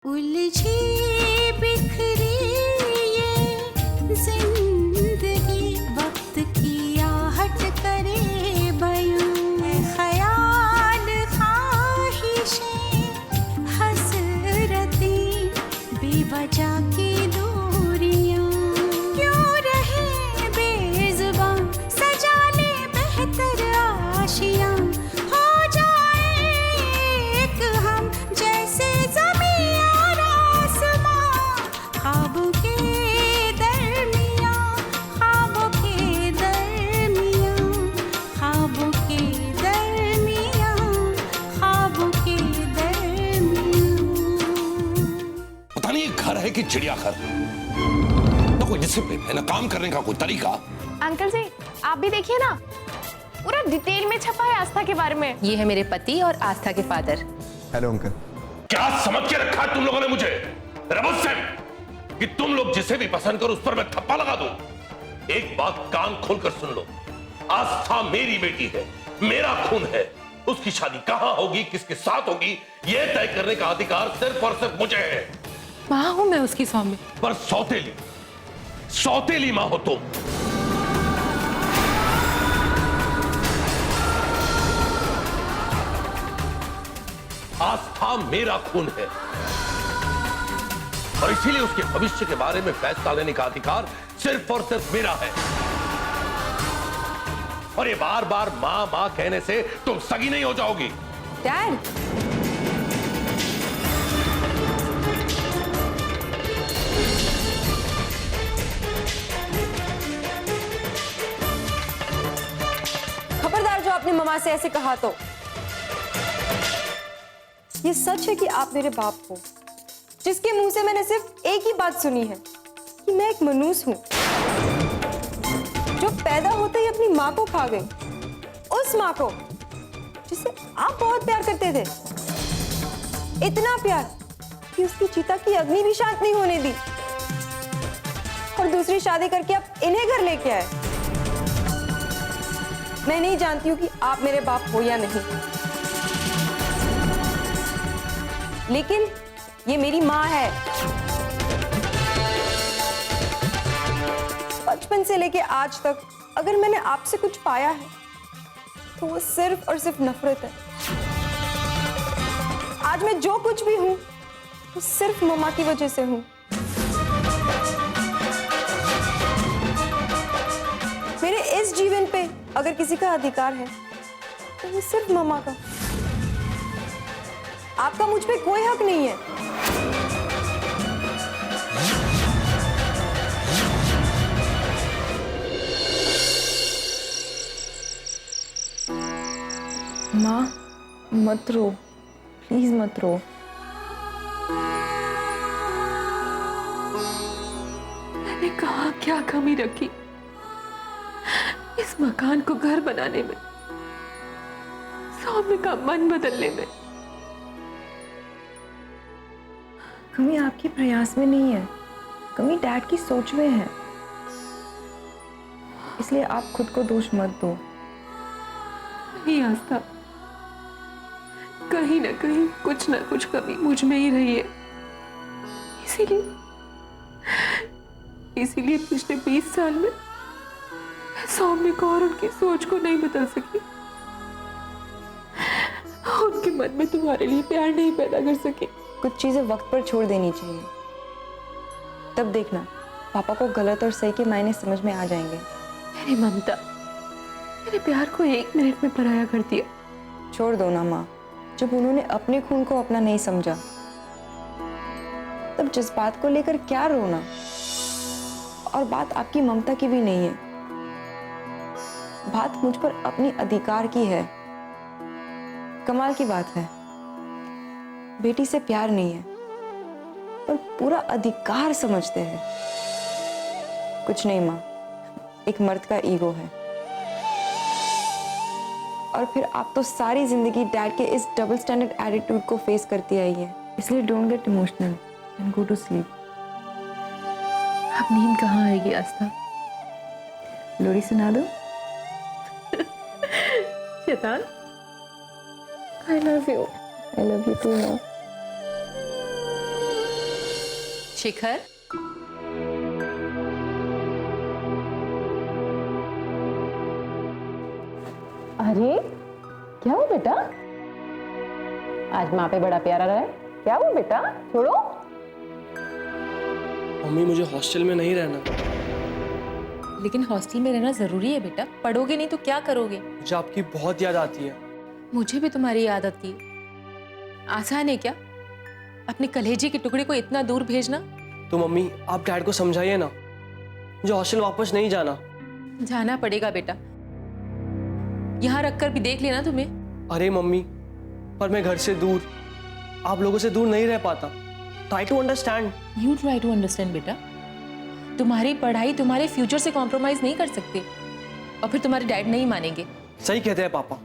उलझी बिखरी ये जिंदगी वक्त की आहट करे बयूं ख्याल ख्वाहिशें हसरतें बेवजह की दूरियां क्यों रहे बेजुबां सजा ले बेहतर आशियां हो जाए एक हम जैसे ज़मीं और आसमां ख्वाबों के दरमियां ख्वाबों के दरमियां ख्वाबों के दरमियां ख्वाबों के दरमियां। पता नहीं ये घर है कि चिड़ियाघर, ना कोई डिसिप्लिन है ना काम करने का कोई तरीका। अंकल जी आप भी देखिए ना, पूरा डिटेल में छपा है आस्था के बारे में। ये है मेरे पति और आस्था के फादर। Hello uncle. क्या समझ के रखा है तुम लोगों ने मुझे रबुल से कि तुम लोग जिसे भी पसंद करो उस पर मैं थप्पा लगा दूं? एक बात कान खोलकर सुन लो, आस्था मेरी बेटी है, मेरा खून है। उसकी शादी कहां होगी, किसके साथ होगी, यह तय करने का अधिकार सिर्फ और सिर्फ मुझे है। माँ हूँ मैं उसकी सौम्य। पर सौतेली मां हो तुम। आस्था मेरा खून है और इसीलिए उसके भविष्य के बारे में फैसला लेने का अधिकार सिर्फ और सिर्फ मेरा है। और ये बार बार मां मां कहने से तुम सगी नहीं हो जाओगी। डैड, खबरदार जो आपने ममा से ऐसे कहा तो। ये सच है कि आप मेरे बाप हो, जिसके मुंह से मैंने सिर्फ एक ही बात सुनी है कि मैं एक मनूस हूं जो पैदा होते ही अपनी मां को खा गई, उस मां को जिसे आप बहुत प्यार करते थे, इतना प्यार कि उसकी चिता की अग्नि भी शांत नहीं होने दी और दूसरी शादी करके आप इन्हें घर लेके आए। मैं नहीं जानती हूँ कि आप मेरे बाप हो या नहीं, लेकिन ये मेरी माँ है। बचपन से लेके आज तक अगर मैंने आपसे कुछ पाया है तो वो सिर्फ और सिर्फ नफरत है। आज मैं जो कुछ भी हूं वो सिर्फ मम्मा की वजह से हूं। मेरे इस जीवन पे अगर किसी का अधिकार है तो वो सिर्फ मम्मा का। आपका मुझ पे कोई हक नहीं है। माँ मत रो, प्लीज मत रो। मैंने कहा क्या कमी रखी इस मकान को घर बनाने में, सौम्य का मन बदलने में। कमी आपके प्रयास में नहीं है, कमी डैड की सोच में है। इसलिए आप खुद को दोष मत दो। नहीं आस्था, कहीं ना कहीं कुछ ना कुछ कमी मुझ में ही रही है। इसीलिए पिछले 20 साल में मैं सौम्य को और उनकी सोच को नहीं बदल सकी, उनके मन में तुम्हारे लिए प्यार नहीं पैदा कर सकी। कुछ चीजें वक्त पर छोड़ देनी चाहिए, तब देखना पापा को गलत और सही के मायने समझ में आ जाएंगे। मेरी ममता मेरे प्यार को 1 मिनट में पराया कर दिया। छोड़ दो ना माँ, जब उन्होंने अपने खून को अपना नहीं समझा तब जज्बात को लेकर क्या रोना। और बात आपकी ममता की भी नहीं है, बात मुझ पर अपनी अधिकार की है। कमाल की बात है, बेटी से प्यार नहीं है पर पूरा अधिकार समझते हैं। कुछ नहीं माँ, एक मर्द का ईगो है। और फिर आप तो सारी जिंदगी डैड के इस डबल स्टैंडर्ड एटीट्यूड को फेस करती आई है। इसलिए don't get emotional and go to sleep. अब नींद कहाँ आएगी आस्था? लोरी सुना दो। शैतान, I love you. I love you too, माँ। शिखर, अरे क्या हुआ बेटा? आज माँ पे बड़ा प्यारा रहा है। क्या हुआ बेटा? छोड़ो। मम्मी मुझे हॉस्टल में नहीं रहना। लेकिन हॉस्टल में रहना जरूरी है बेटा। पढ़ोगे नहीं तो क्या करोगे? मुझे आपकी बहुत याद आती है। मुझे भी तुम्हारी याद आती है। आसान है क्या अपने कलेजे के टुकड़े को इतना दूर भेजना? तो मम्मी आप डैड को समझाइए ना, मुझे हॉस्टल वापस नहीं जाना। जाना पड़ेगा बेटा। यहाँ रखकर भी देख लेना तुम्हें। अरे मम्मी, पर मैं घर से दूर, आप लोगों से दूर नहीं रह पाता। Try to understand. You try to understand बेटा। तुम्हारी पढ़ाई तुम्हारे फ्यूचर से कॉम्प्रोमाइज नहीं कर सकते और फिर तुम्हारे डैड नहीं मानेंगे। सही कहते हैं पापा,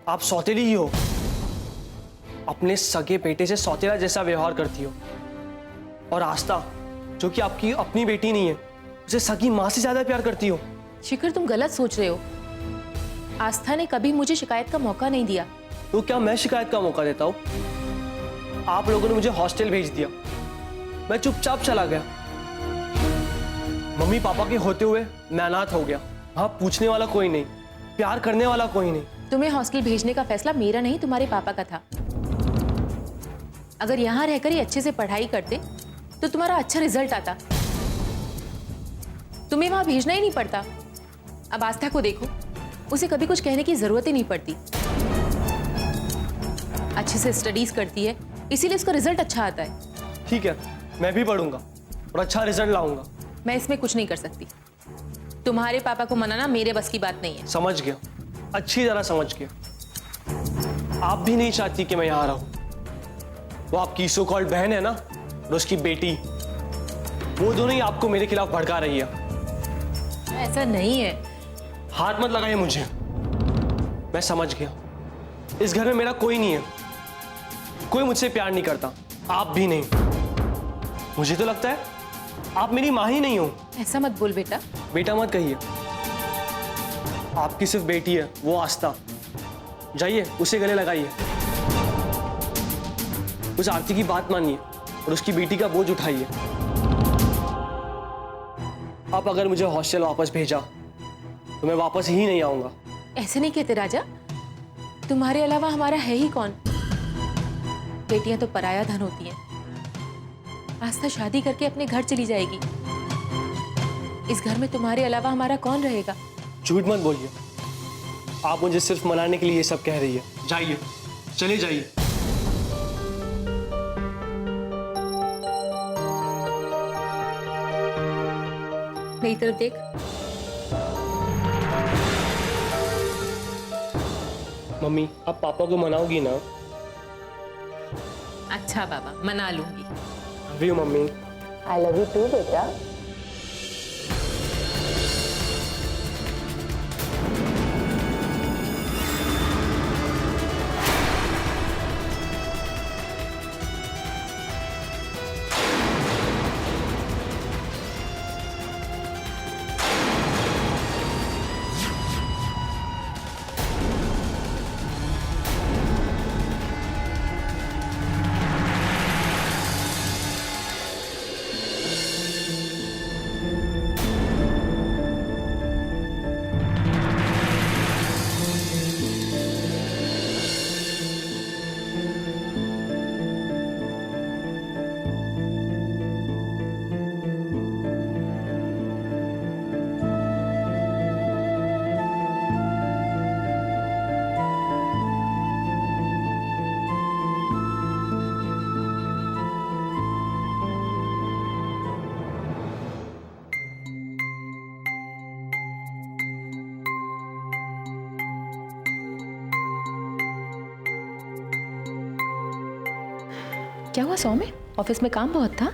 आप सौतेली ही हो। अपने सगे बेटे से सौतेला जैसा व्यवहार करती हो। और आस्था, जो कि आपकी अपनी बेटी नहीं है, उसे सगी माँ से ज्यादा प्यार करती हो। शिखर, तुम गलत सोच रहे हो। आस्था ने कभी मुझे शिकायत का मौका नहीं दिया। तो क्या मैं शिकायत का मौका देता हूँ? आप लोगों ने मुझे हॉस्टल भेज दिया, मैं चुपचाप चला गया। मम्मी पापा के होते हुए मैं अनाथ हो गया। वहां पूछने वाला कोई नहीं, प्यार करने वाला कोई नहीं। तुम्हें हॉस्टल भेजने का फैसला मेरा नहीं, तुम्हारे पापा का था। अगर यहाँ रहकर ही अच्छे से पढ़ाई करते तो तुम्हारा अच्छा रिजल्ट आता। तुम्हें वहां भेजना ही नहीं पड़ता। अब आस्था को देखो, उसे कभी कुछ कहने की जरूरत ही नहीं पड़ती। अच्छे से स्टडीज करती है, इसीलिए उसका रिजल्ट अच्छा आता है। ठीक है, मैं भी पढ़ूंगा और अच्छा रिजल्ट लाऊंगा। मैं इसमें कुछ नहीं कर सकती। तुम्हारे पापा को मनाना मेरे बस की बात नहीं है। समझ गया, अच्छी तरह समझ गया। आप भी नहीं चाहती कि मैं यहाँ रहूं। वो आपकी सो कॉल्ड बहन है ना, और उसकी बेटी, वो दोनों ही आपको मेरे खिलाफ भड़का रही है। ऐसा नहीं है। हाथ मत लगाइए मुझे। मैं समझ गया, इस घर में मेरा कोई नहीं है। कोई मुझसे प्यार नहीं करता, आप भी नहीं। मुझे तो लगता है आप मेरी माँ ही नहीं हो। ऐसा मत बोल बेटा। बेटा मत कहिए, आपकी सिर्फ बेटी है, वो आस्था। जाइए उसे गले लगाइए, उस आरती की बात मानिए और उसकी बेटी का बोझ उठाइए। आप अगर मुझे हॉस्टल वापस भेजा तो मैं वापस ही नहीं आऊंगा। ऐसे नहीं कहते राजा। तुम्हारे अलावा हमारा है ही कौन? बेटियां तो पराया धन होती हैं। आस्था शादी करके अपने घर चली जाएगी। इस घर में तुम्हारे अलावा हमारा कौन रहेगा? झूठ मत बोलिए, आप मुझे सिर्फ मनाने के लिए ये सब कह रही है। जाइए, चले जाइए। मेरी तरफ देख। मम्मी, आप पापा को मनाओगी ना? अच्छा बाबा, मना लूंगी। Love you mummy. I love you too बेटा। क्या हुआ सौम्य? ऑफिस में काम बहुत था?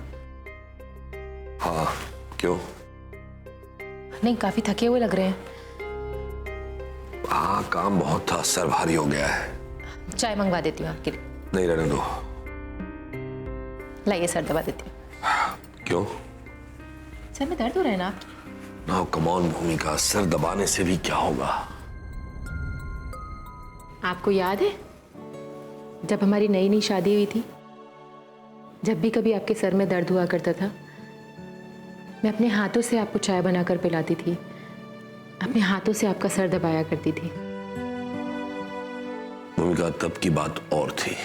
हाँ, क्यों? नहीं, काफी थके हुए लग रहे हैं। हाँ, काम बहुत था, सर भारी हो गया है। चाय मंगवा देती हूँ आपके लिए। नहीं, रहने दो। लाइए, सर दबा देती हूँ। क्यों? सर में दर्द हो रहा है ना? नाउ कम ऑन भूमिका, सर दबाने से भी क्या होगा? आपको याद है जब हमारी नई नई शादी हुई थी, जब भी कभी आपके सर में दर्द हुआ करता था, मैं अपने हाथों से आपको चाय बनाकर पिलाती थी, अपने हाथों से आपका सर दबाया करती थी। भूमिका, तब की बात और थी।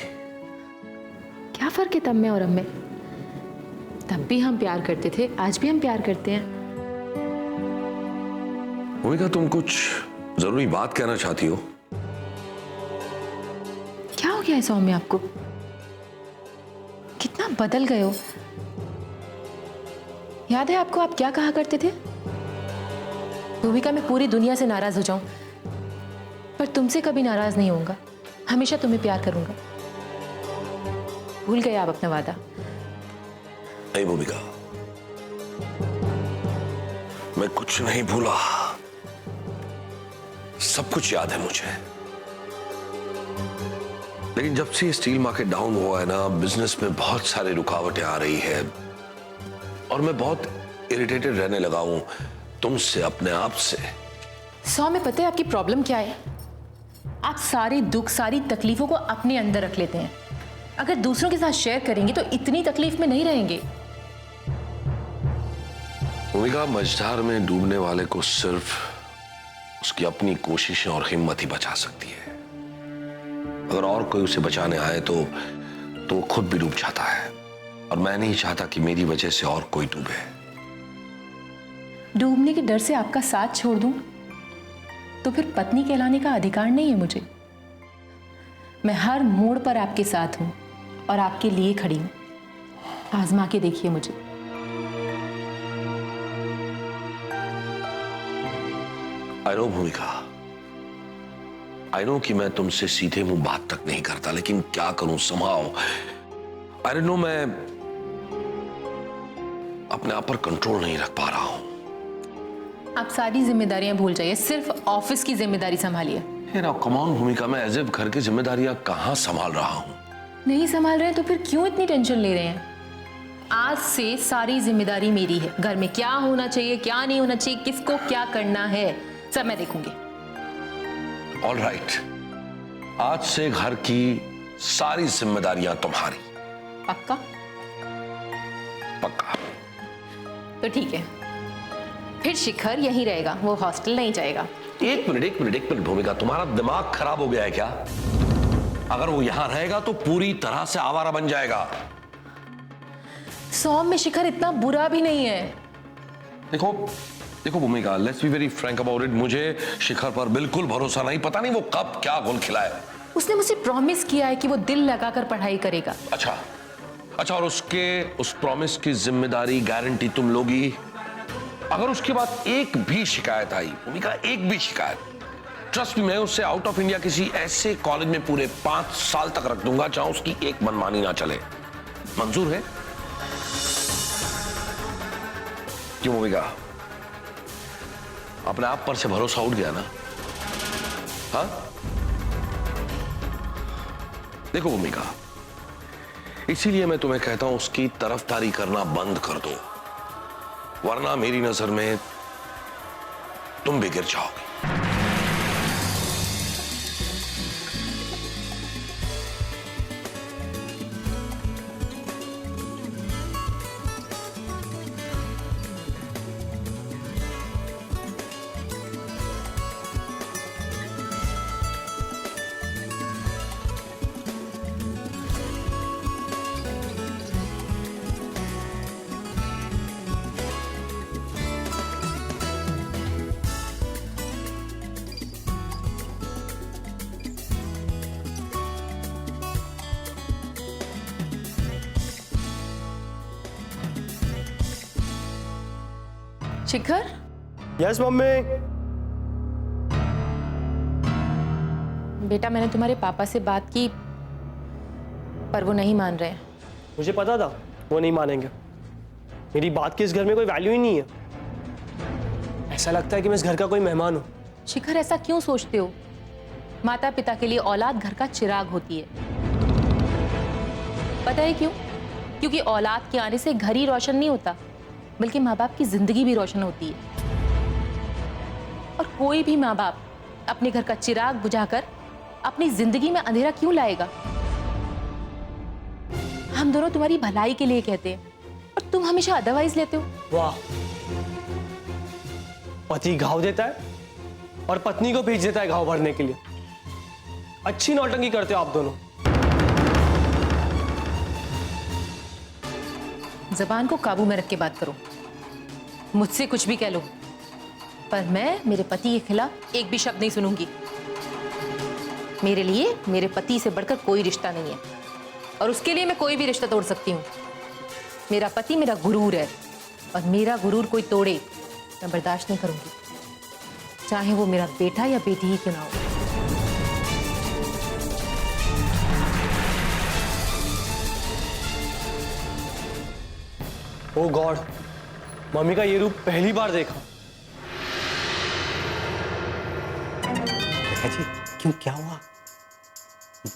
क्या फर्क है तब में और अब में? तब भी हम प्यार करते थे, आज भी हम प्यार करते हैं। भूमिका, तुम कुछ जरूरी बात कहना चाहती हो? क्या हो गया है सौम्य आपको? कितना बदल गए हो। याद है आपको आप क्या कहा करते थे? भूमिका, मैं पूरी दुनिया से नाराज हो जाऊं पर तुमसे कभी नाराज नहीं होऊंगा, हमेशा तुम्हें प्यार करूंगा। भूल गए आप अपना वादा? नहीं भूमिका, मैं कुछ नहीं भूला, सब कुछ याद है मुझे। लेकिन जब से स्टील मार्केट डाउन हुआ है ना, बिजनेस में बहुत सारी रुकावटें आ रही है और मैं बहुत इरिटेटेड रहने लगा हूं तुमसे, अपने आप से। सौम्य, पता है आपकी प्रॉब्लम क्या है? आप सारे दुख, सारी तकलीफों को अपने अंदर रख लेते हैं। अगर दूसरों के साथ शेयर करेंगे तो इतनी तकलीफ में नहीं रहेंगे। भूमिका, मझधार में डूबने वाले को सिर्फ उसकी अपनी कोशिशें और हिम्मत ही बचा सकती है। अगर और कोई उसे बचाने आए तो वो खुद भी डूब जाता है, और मैं नहीं चाहता कि मेरी वजह से और कोई डूबे। डूबने के डर से आपका साथ छोड़ दूं तो फिर पत्नी कहलाने का अधिकार नहीं है मुझे। मैं हर मोड़ पर आपके साथ हूं और आपके लिए खड़ी हूं। आजमा के देखिए मुझे। आई नो भूमिका, आई नो कि मैं तुमसे सीधे मुंह बात तक नहीं करता, लेकिन क्या करूं, संभाओ। आई डोंट नो, मैं अपने आप पर कंट्रोल नहीं रख पा रहा हूं। आप सारी जिम्मेदारियां भूल जाइए, सिर्फ ऑफिस की जिम्मेदारी संभालिए। कम ऑन भूमिका, मैं एज इफ घर की जिम्मेदारियां कहां संभाल रहा हूं? नहीं संभाल रहे हैं तो फिर क्यों इतनी टेंशन ले रहे हैं? आज से सारी जिम्मेदारी मेरी है। घर में क्या होना चाहिए, क्या नहीं होना चाहिए, किसको क्या करना है, सब मैं देखूंगी। ऑल राइट, आज से घर की सारी जिम्मेदारियां तुम्हारी। पक्का? पक्का। तो ठीक है, फिर शिखर यहीं रहेगा, वो हॉस्टल नहीं जाएगा। एक मिनट भूमिका, तुम्हारा दिमाग खराब हो गया है क्या? अगर वो यहां रहेगा तो पूरी तरह से आवारा बन जाएगा। सौम्य, शिखर इतना बुरा भी नहीं है। देखो भूमिका, let's be very Frank about it. मुझे शिखर पर बिल्कुल भरोसा नहीं, पता नहीं वो कब क्या घोल खिलाए। उसने मुझे प्रॉमिस किया है कि वो दिल लगाकर पढ़ाई करेगा। अच्छा, और उस प्रॉमिस की जिम्मेदारी, गारंटी तुम लोगी? अगर उसके बाद एक भी शिकायत आई भूमिका, एक भी शिकायत, ट्रस्ट मी, मैं उससे आउट ऑफ इंडिया किसी ऐसे कॉलेज में पूरे 5 साल तक रख दूंगा जहां उसकी एक मनमानी ना चले। मंजूर है? क्यों भूमिका, अपने आप पर से भरोसा उठ गया ना? हाँ, देखो भूमिका, इसीलिए मैं तुम्हें कहता हूं उसकी तरफदारी करना बंद कर दो, वरना मेरी नजर में तुम भी गिर जाओगे। शिखर, यस मम्मी। बेटा, मैंने तुम्हारे पापा से बात की पर वो नहीं मान रहे हैं। मुझे पता था वो नहीं मानेंगे। मेरी बात की इस घर में कोई वैल्यू ही नहीं है। ऐसा लगता है कि मैं इस घर का कोई मेहमान हूं। शिखर, ऐसा क्यों सोचते हो? माता पिता के लिए औलाद घर का चिराग होती है। पता है क्यों? क्योंकि औलाद के आने से घर ही रोशन नहीं होता, बल्कि माँ बाप की जिंदगी भी रोशन होती है। और कोई भी माँ बाप अपने घर का चिराग बुझाकर अपनी जिंदगी में अंधेरा क्यों लाएगा? हम दोनों तुम्हारी भलाई के लिए कहते हैं और तुम हमेशा अदरवाइज लेते हो। वाह, पति घाव देता है और पत्नी को भेज देता है घाव भरने के लिए। अच्छी नौटंकी करते हो आप दोनों। जबान को काबू में रख के बात करो। मुझसे कुछ भी कह लो, पर मैं मेरे पति के खिलाफ एक भी शब्द नहीं सुनूंगी। मेरे लिए मेरे पति से बढ़कर कोई रिश्ता नहीं है और उसके लिए मैं कोई भी रिश्ता तोड़ सकती हूँ। मेरा पति मेरा गुरूर है और मेरा गुरूर कोई तोड़े मैं बर्दाश्त नहीं करूंगी, चाहे वो मेरा बेटा या बेटी ही क्यों ना हो। ओ गॉड, मम्मी का ये रूप पहली बार देखा। देखा जी, क्यों क्या हुआ?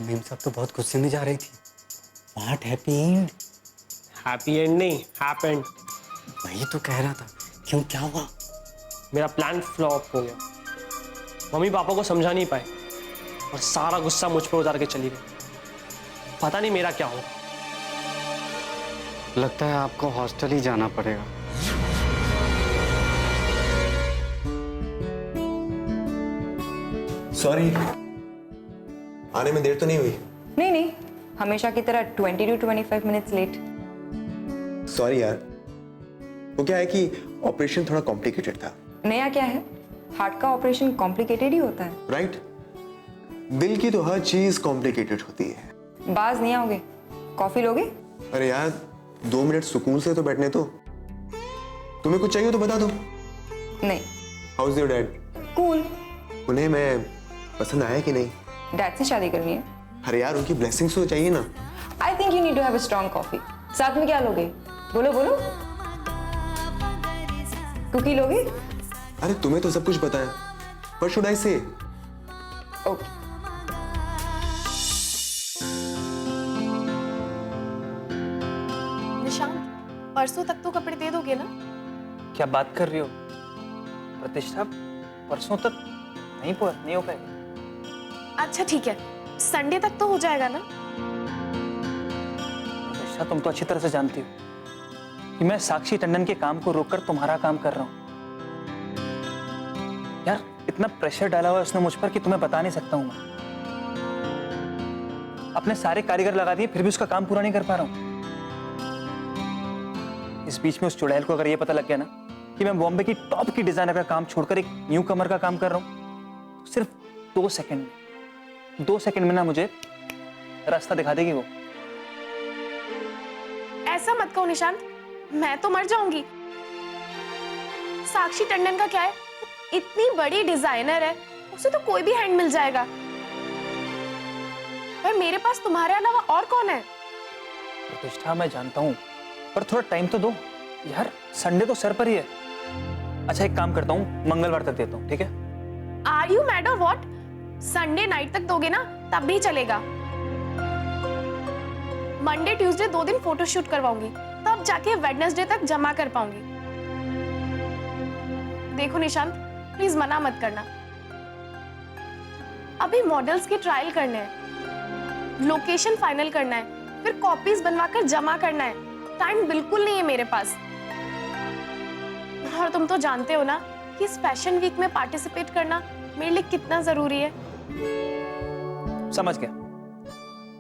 मेम साहब तो बहुत गुस्से में जा रही थी। What happy and? Happy and नहीं, हैपेंड। वही तो कह रहा था, क्यों क्या हुआ? मेरा प्लान फ्लॉप हो गया। मम्मी पापा को समझा नहीं पाए और सारा गुस्सा मुझ पर उतार के चली गई। पता नहीं मेरा क्या होगा। लगता है आपको हॉस्टल ही जाना पड़ेगा। सॉरी, आने में देर तो नहीं हुई? नहीं नहीं, हमेशा की तरह 20 to 25 मिनट्स लेट। सॉरी यार, वो क्या है कि ऑपरेशन थोड़ा कॉम्प्लिकेटेड था। नया क्या है, हार्ट का ऑपरेशन कॉम्प्लिकेटेड ही होता है। राइट, दिल की तो हर चीज कॉम्प्लिकेटेड होती है। बाज नहीं आओगे? कॉफी लोगे? अरे यार, 2 मिनट सुकून से तो बैठने दो। तुम्हें कुछ चाहिए तो बता दो। नहीं। How is your dad? Cool. उन्हें मैं पसंद आया कि नहीं? डैड से शादी करनी है? अरे यार, उनकी ब्लेसिंग्स तो चाहिए ना। I think you need to have a strong coffee. साथ में क्या लोगे? बोलो बोलो। कुकी लोगे? अरे तुम्हें तो सब कुछ पता है, पर शुड आई से? ओके। निशांत, परसों तक तो कपड़े दे दोगे ना? क्या बात कर रही हो प्रतिष्ठा? परसों तक नहीं हो पाएगा। अच्छा ठीक है, संडे तक तो हो जाएगा ना? प्रतिष्ठा, तुम तो अच्छी तरह से जानती हो कि मैं साक्षी टंडन के काम को रोककर तुम्हारा काम कर रहा हूं। यार, इतना प्रेशर डाला हुआ है उसने मुझ पर कि तुम्हें बता नहीं सकता हूं मैं। अपने सारे कारीगर लगा दिए, फिर भी उसका काम पूरा नहीं कर पा रहा हूं। इस बीच में उस चुड़ैल को अगर ये पता लग गया ना कि मैं बॉम्बे की टॉप की डिजाइनर का काम छोड़कर एक न्यू कमर का काम कर रहा हूं, तो सिर्फ 2 सेकंड में ना मुझे रास्ता दिखा देगी वो। ऐसा मत कहो निशांत, मैं तो मर जाऊंगी। साक्षी टंडन का क्या है, इतनी बड़ी डिजाइनर है, उसे तो कोई भी हैंड मिल जाएगा। पर मेरे पास तुम्हारे अलावा और कौन है? प्रतिष्ठा, मैं जानता हूं, पर थोड़ा टाइम तो दो यार। संडे तो सर पर ही है। अच्छा, एक काम करता हूं, मंगलवार तक देता हूं, ठीक है? आर यू मैड और व्हाट? संडे नाइट तक दोगे ना तब भी चलेगा। मंडे ट्यूसडे 2 दिन फोटोशूट करवाऊंगी, तब जाके वेडनेसडे तक जमा कर पाऊंगी। देखो निशांत, प्लीज मना मत करना। अभी मॉडल्स की ट्रायल करने हैं, लोकेशन फाइनल करना है, फिर कॉपीज बनवाकर जमा करना है। टाइम बिल्कुल नहीं है मेरे पास। और तुम तो जानते हो ना कि इस फैशन वीक में पार्टिसिपेट करना मेरे लिए कितना जरूरी है। समझ गया।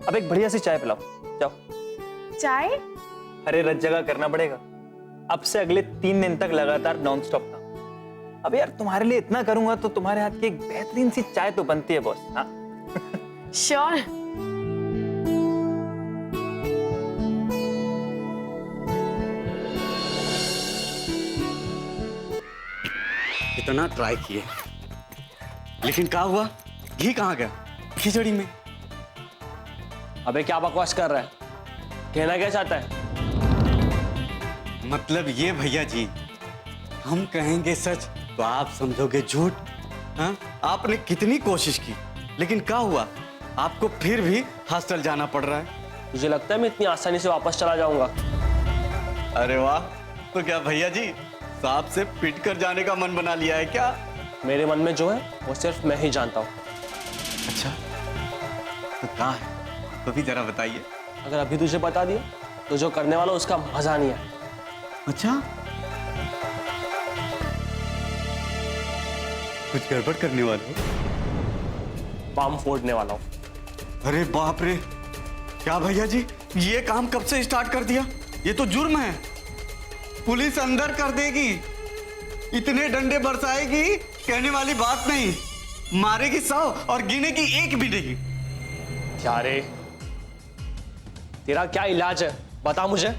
अब एक बढ़िया सी चाय पिलाओ, जाओ। चाय? अरे रत जगह करना पड़ेगा। अब से अगले 3 दिन तक लगातार नॉन स्टॉप था। अब यार, तुम्हारे लिए इतना करूंगा तो तुम्हारे हाथ की एक बेहतरीन सी चाय तो बनती है बॉस। हाँ श्योर। इतना ट्राई किए, लेकिन क्या हुआ? घी कहाँ गया? खिचड़ी में। अबे क्या बकवास कर रहा है? कहना क्या चाहता है? मतलब ये भैया जी, हम कहेंगे सच तो आप समझोगे झूठ। हाँ, आपने कितनी कोशिश की, लेकिन क्या हुआ? आपको फिर भी हॉस्टल जाना पड़ रहा है। मुझे लगता है मैं इतनी आसानी से वापस चला जाऊंगा। अरे वाह, तो क्या भैया जी सांप से पिट कर जाने का मन बना लिया है क्या? मेरे मन में जो है वो सिर्फ मैं ही जानता हूँ। अच्छा, तो कहाँ है? तो भी जरा बताइए। अगर अभी तुझे बता दिया तो जो करने वाला उसका मजा नहीं है। अच्छा, कुछ गड़बड़ करने वाले हो? बम फोड़ने वाला हूँ। अरे बाप रे, क्या भैया जी, ये काम कब से स्टार्ट कर दिया? ये तो जुर्म है, पुलिस अंदर कर देगी, इतने डंडे बरसाएगी, कहने वाली बात नहीं, मारेगी 100 और गिनेगी 1 भी नहीं। क्या रे, तेरा क्या इलाज है, बता मुझे।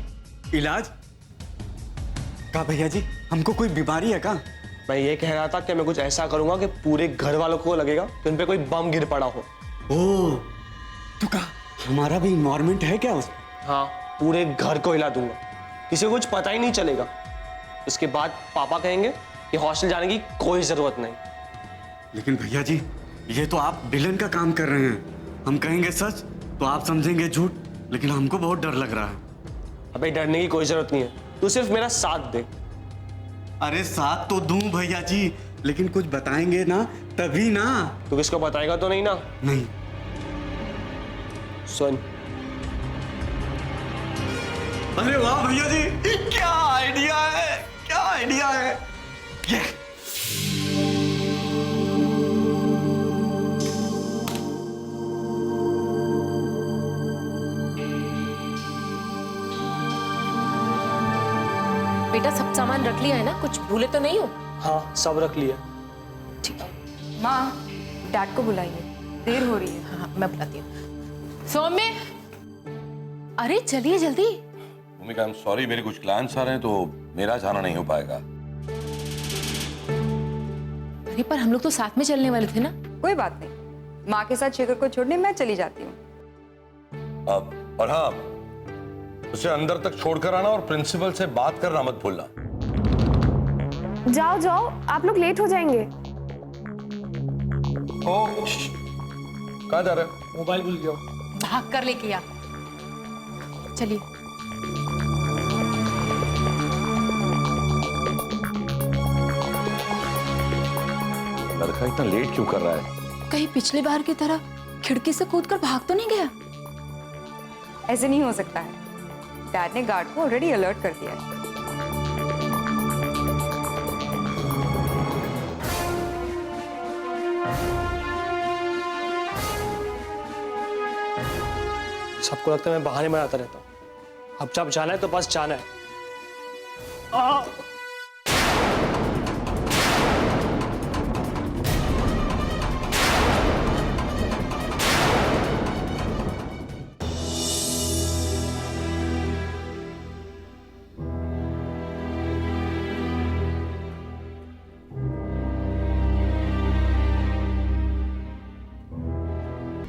इलाज? क्या भैया जी, हमको कोई बीमारी है क्या? मैं ये कह रहा था कि मैं कुछ ऐसा करूंगा कि पूरे घर वालों को लगेगा कि उन पे कोई बम गिर पड़ा हो। ओ, तो क्या हमारा भी इन्वायरमेंट है क्या उसमें? हाँ, पूरे घर को हिला दूंगा, किसी को कुछ पता ही नहीं चलेगा। इसके बाद पापा कहेंगे कि हॉस्टल जाने की कोई जरूरत नहीं। लेकिन भैया जी, ये तो आप विलन का काम कर रहे हैं। हम कहेंगे सच तो आप समझेंगे झूठ, लेकिन हमको बहुत डर लग रहा है। अबे डरने की कोई जरूरत नहीं है, तू सिर्फ मेरा साथ दे। अरे साथ तो दूं भैया जी, लेकिन कुछ बताएंगे ना तभी ना। तू किसको बताएगा तो नहीं ना? नहीं। सुन। अरे वाह भैया जी, क्या आइडिया है, क्या आइडिया है ये। बेटा सब सामान रख लिया है ना, कुछ भूले तो नहीं हो? हाँ, सब रख लिया। ठीक है। माँ, डैड को बुलाइए, देर हो रही है। हाँ, मैं बुलाती हूँ। सौम्य, अरे चलिए जल्दी। भूमिका, आई एम सॉरी, मेरे कुछ क्लाइंट्स आ रहे हैं तो मेरा जाना नहीं हो पाएगा। अरे पर हम लोग तो साथ में चलने वाले थे ना। कोई बात नहीं, माँ के साथ शेखर को छोड़ने मैं चली जाती हूँ। और हाँ, उसे अंदर तक छोड़कर आना और प्रिंसिपल से बात करना मत भूलना। जाओ जाओ, आप लोग लेट हो जाएंगे। ओ, कहाँ जा रहे हो? मोबाइल भूल गया। भाग कर लेके आ। चलिए। लड़का इतना लेट क्यों कर रहा है? कहीं पिछली बार की तरह खिड़की से कूदकर भाग तो नहीं गया? ऐसे नहीं हो सकता है, डैड ने गार्ड को ऑलरेडी अलर्ट कर दिया है। सबको लगता है मैं बहाने बनाता रहता हूँ। अब जब जाना है तो बस जाना है।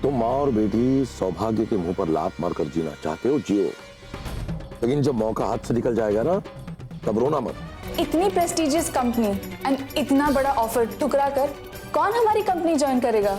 तुम माँ और बेटी सौभाग्य के मुंह पर लात मारकर जीना चाहते हो, जियो, लेकिन जब मौका हाथ से निकल जाएगा ना, तब रोना मत। इतनी प्रेस्टिजियस कंपनी एंड इतना बड़ा ऑफर टुकरा कर कौन हमारी कंपनी ज्वाइन करेगा?